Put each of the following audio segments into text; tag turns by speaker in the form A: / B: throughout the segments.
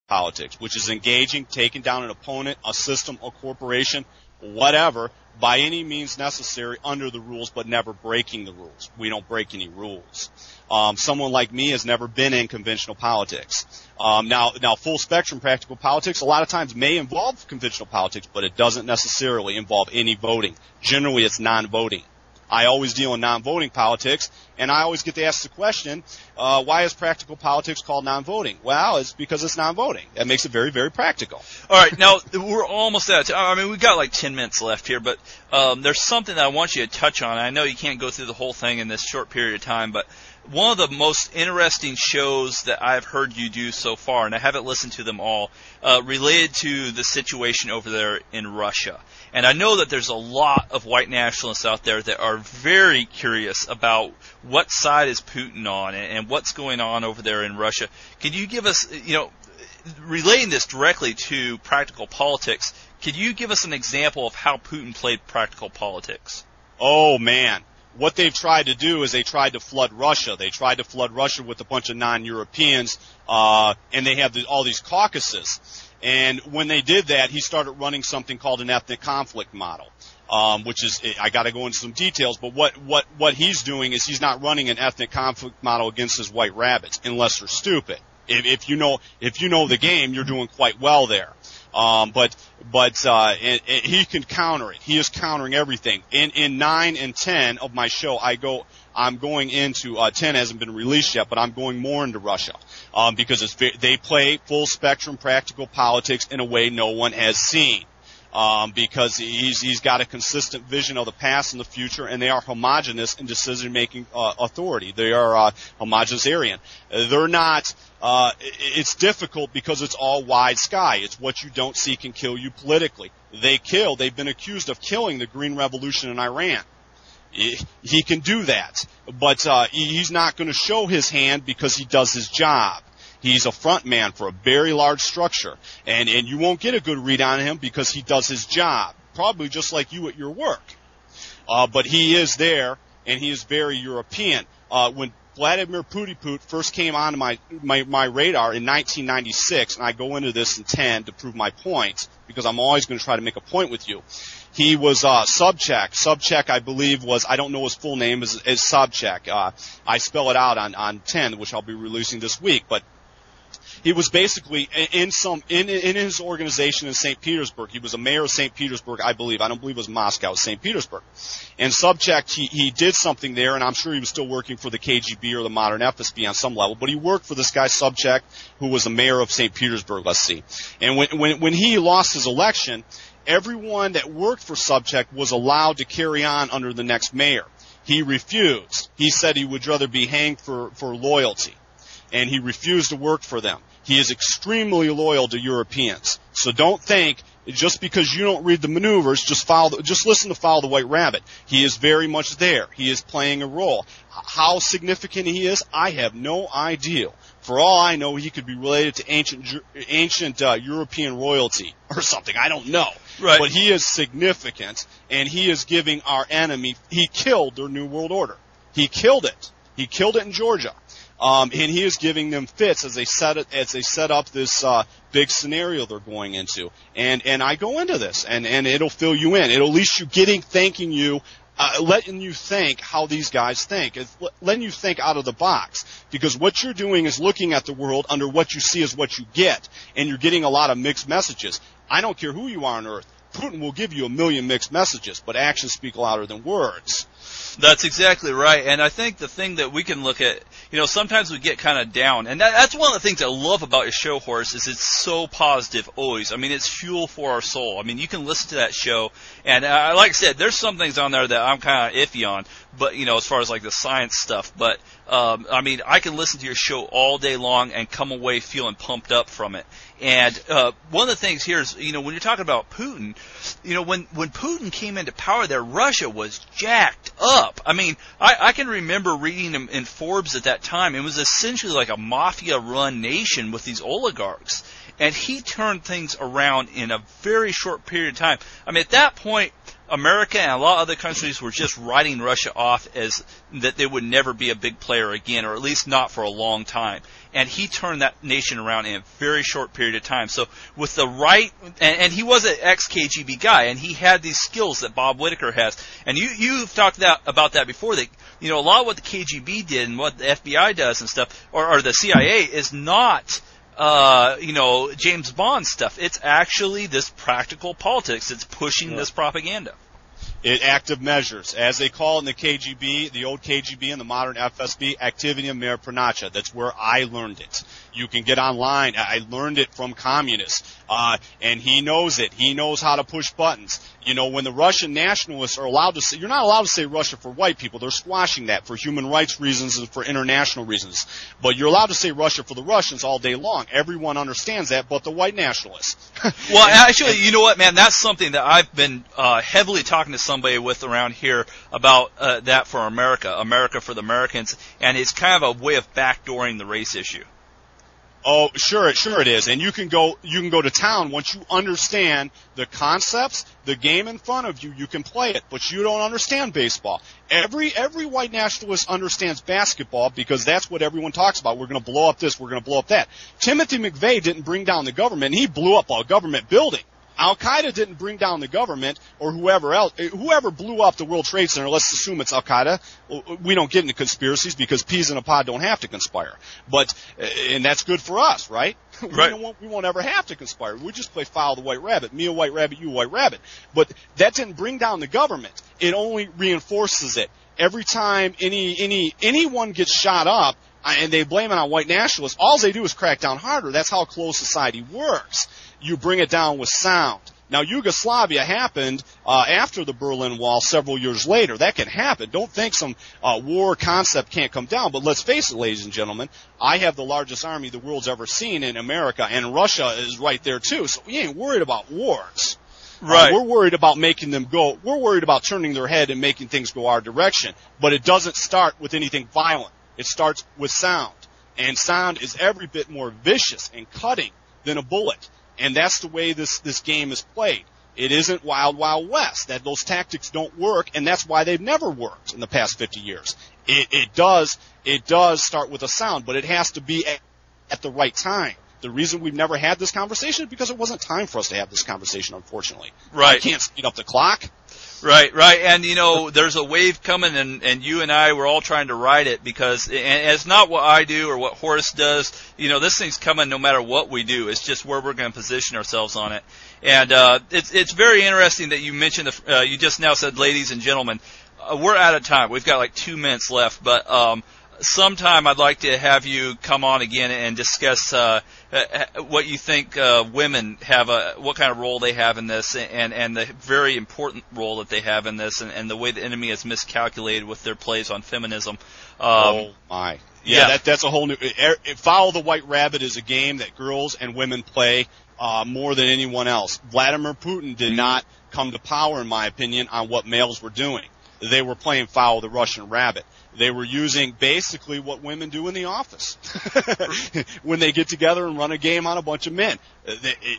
A: politics, which is engaging, taking down an opponent, a system, a corporation, whatever, by any means necessary under the rules, but never breaking the rules. We don't break any rules. Someone like me has never been in conventional politics. Now, full spectrum practical politics a lot of times may involve conventional politics, but it doesn't necessarily involve any voting. Generally, it's non-voting. I always deal in non-voting politics, and I always get to ask the question, why is practical politics called non-voting? Well, it's because it's non-voting. That makes it very, very practical.
B: All right, now, we're almost out of time. I mean, we've got like 10 minutes left here, but there's something that I want you to touch on. I know you can't go through the whole thing in this short period of time, but one of the most interesting shows that I've heard you do so far, and I haven't listened to them all, related to the situation over there in Russia. And I know that there's a lot of white nationalists out there that are very curious about what side is Putin on and what's going on over there in Russia. Can you give us, relating this directly to practical politics, could you give us an example of how Putin played practical politics?
A: Oh, man. What they've tried to do is they tried to flood Russia. They tried to flood Russia with a bunch of non-Europeans, and they have all these caucuses. And when they did that, he started running something called an ethnic conflict model, which is, I got to go into some details, but what he's doing is he's not running an ethnic conflict model against his white rabbits, unless they're stupid. If you know the game, you're doing quite well there. But he can counter it. He is countering everything. In 9 and 10 of my show, I'm going into 10 hasn't been released yet, but I'm going more into Russia because they play full spectrum practical politics in a way no one has seen. Because he's got a consistent vision of the past and the future, and they are homogenous in decision-making authority. They are homogenous Aryan. They're not. It's difficult because it's all wide sky. It's what you don't see can kill you politically. They've been accused of killing the Green Revolution in Iran. He can do that, but he's not going to show his hand because he does his job. He's a front man for a very large structure, and you won't get a good read on him because he does his job, probably just like you at your work. But he is there, and he is very European. When Vladimir Putin first came onto my radar in 1996, and I go into this in 10 to prove my point, because I'm always going to try to make a point with you. He was Sobchak. Sobchak, I believe, I don't know his full name, is Sobchak. I spell it out on 10, which I'll be releasing this week, but he was basically in his organization in St. Petersburg. He was a mayor of St. Petersburg, I believe. I don't believe it was Moscow, it was St. Petersburg. And Sobchak, he did something there, and I'm sure he was still working for the KGB or the modern FSB on some level, but he worked for this guy Sobchak, who was the mayor of St. Petersburg, let's see. And when he lost his election, everyone that worked for Sobchak was allowed to carry on under the next mayor. He refused. He said he would rather be hanged for loyalty. And he refused to work for them. He is extremely loyal to Europeans. So don't think just because you don't read the maneuvers, just listen to Follow the White Rabbit. He is very much there. He is playing a role. How significant he is, I have no idea. For all I know, he could be related to ancient European royalty or something. I don't know.
B: Right.
A: But he is significant, and he is giving our enemy. He killed their New World Order. He killed it. He killed it in Georgia. And he is giving them fits as they set up this big scenario they're going into. And I go into this, and it'll fill you in. It'll at least thanking you, letting you think how these guys think. It's letting you think out of the box. Because what you're doing is looking at the world under what you see is what you get. And you're getting a lot of mixed messages. I don't care who you are on Earth. Putin will give you a million mixed messages, but actions speak louder than words.
B: That's exactly right, and I think the thing that we can look at, sometimes we get kind of down, and that's one of the things I love about your show, Horace, is it's so positive always. I mean, it's fuel for our soul. I mean, you can listen to that show, and like I said, there's some things on there that I'm kind of iffy on, but, as far as like the science stuff, but, I mean, I can listen to your show all day long and come away feeling pumped up from it. And one of the things here is, when you're talking about Putin, when Putin came into power there, Russia was jacked up. I mean, I can remember reading him in Forbes at that time. It was essentially like a mafia-run nation with these oligarchs. And he turned things around in a very short period of time. I mean, at that point, America and a lot of other countries were just writing Russia off as that they would never be a big player again, or at least not for a long time. And he turned that nation around in a very short period of time. So with the right, and he was an ex-KGB guy, and he had these skills that Bob Whitaker has. And you've talked about that before, that, you know, a lot of what the KGB did and what the FBI does and stuff, or the CIA, is not James Bond stuff. It's actually this practical politics. It's pushing this propaganda.
A: Active measures, as they call it in the KGB, the old KGB and the modern FSB, activium mer pronacha. That's where I learned it. You can get online. I learned it from communists, and he knows it. He knows how to push buttons. You know, when the Russian nationalists are allowed to say, you're not allowed to say Russia for white people. They're squashing that for human rights reasons and for international reasons. But you're allowed to say Russia for the Russians all day long. Everyone understands that, but the white nationalists.
B: Well, actually, you know what, man? That's something that I've been heavily talking to somebody with around here about that for America for the Americans, and it's kind of a way of backdooring the race issue.
A: Oh, sure it is. And you can go to town once you understand the concepts, the game in front of you, you can play it, but you don't understand baseball. Every white nationalist understands basketball because that's what everyone talks about. We're going to blow up this, we're going to blow up that. Timothy McVeigh didn't bring down the government, he blew up a government building. Al-Qaeda didn't bring down the government or whoever else. Whoever blew up the World Trade Center, let's assume it's Al-Qaeda. We don't get into conspiracies because peas in a pod don't have to conspire. But, and that's good for us, right?
B: Right.
A: We won't ever have to conspire. We just play follow the white rabbit. Me a white rabbit, you a white rabbit. But that didn't bring down the government. It only reinforces it. Every time anyone gets shot up, and they blame it on white nationalists, all they do is crack down harder. That's how closed society works. You bring it down with sound. Now, Yugoslavia happened after the Berlin Wall several years later. That can happen. Don't think some war concept can't come down. But let's face it, ladies and gentlemen, I have the largest army the world's ever seen in America, and Russia is right there, too. So we ain't worried about wars.
B: Right.
A: We're worried about making them go. We're worried about turning their head and making things go our direction. But it doesn't start with anything violent. It starts with sound. And sound is every bit more vicious and cutting than a bullet. And that's the way this game is played. It isn't Wild Wild West. Those tactics don't work, and that's why they've never worked in the past 50 years. It does start with a sound, but it has to be at the right time. The reason we've never had this conversation is because it wasn't time for us to have this conversation, unfortunately.
B: Right.
A: I can't speed up the clock.
B: Right. And, there's a wave coming, and you and I, we're all trying to ride it because and it's not what I do or what Horace does. This thing's coming no matter what we do. It's just where we're going to position ourselves on it. And it's very interesting that you mentioned, you just now said, ladies and gentlemen, we're out of time. We've got like 2 minutes left, but sometime I'd like to have you come on again and discuss what you think women have, what kind of role they have in this, and the very important role that they have in this, and the way the enemy has miscalculated with their plays on feminism.
A: Oh my! Yeah, that's a whole new. Follow the White Rabbit is a game that girls and women play more than anyone else. Vladimir Putin did not come to power, in my opinion, on what males were doing. They were playing Follow the Russian Rabbit. They were using basically what women do in the office when they get together and run a game on a bunch of men.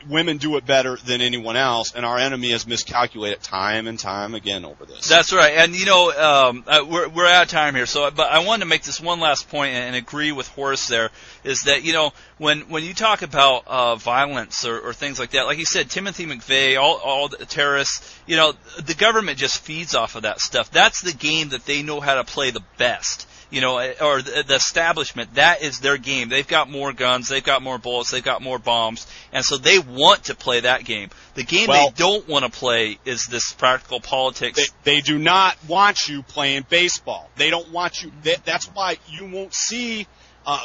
A: Women do it better than anyone else, and our enemy has miscalculated time and time again over this.
B: That's right, and we're out of time here. But I wanted to make this one last point and agree with Horace. There is that when you talk about violence or things like that, like you said, Timothy McVeigh, all the terrorists, the government just feeds off of that stuff. That's the game that they know how to play the best. Or the establishment, that is their game. They've got more guns, they've got more bullets, they've got more bombs, and so they want to play that game. The game they don't want to play is this practical politics.
A: They do not want you playing baseball. They don't want you. That's why you won't see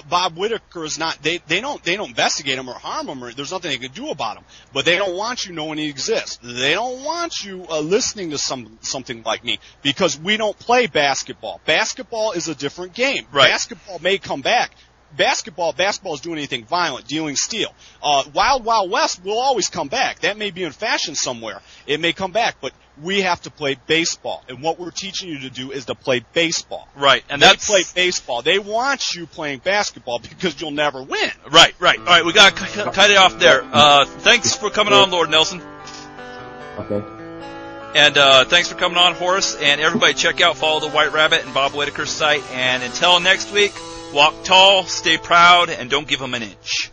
A: Bob Whitaker is not. They don't investigate him or harm him, or there's nothing they can do about him. But they don't want you knowing he exists. They don't want you listening to something like me, because we don't play basketball. Basketball is a different game.
B: Right.
A: Basketball may come back. Basketball is doing anything violent, dealing steel. Wild Wild West will always come back. That may be in fashion somewhere. It may come back, but we have to play baseball. And what we're teaching you to do is to play baseball.
B: Right. And
A: they play baseball. They want you playing basketball because you'll never win.
B: Right. All right, we got to cut it off there. Thanks for coming on, Lord Nelson.
C: Okay.
B: And thanks for coming on, Horace. And everybody check out Follow the White Rabbit and Bob Whitaker's site. And until next week, walk tall, stay proud, and don't give them an inch.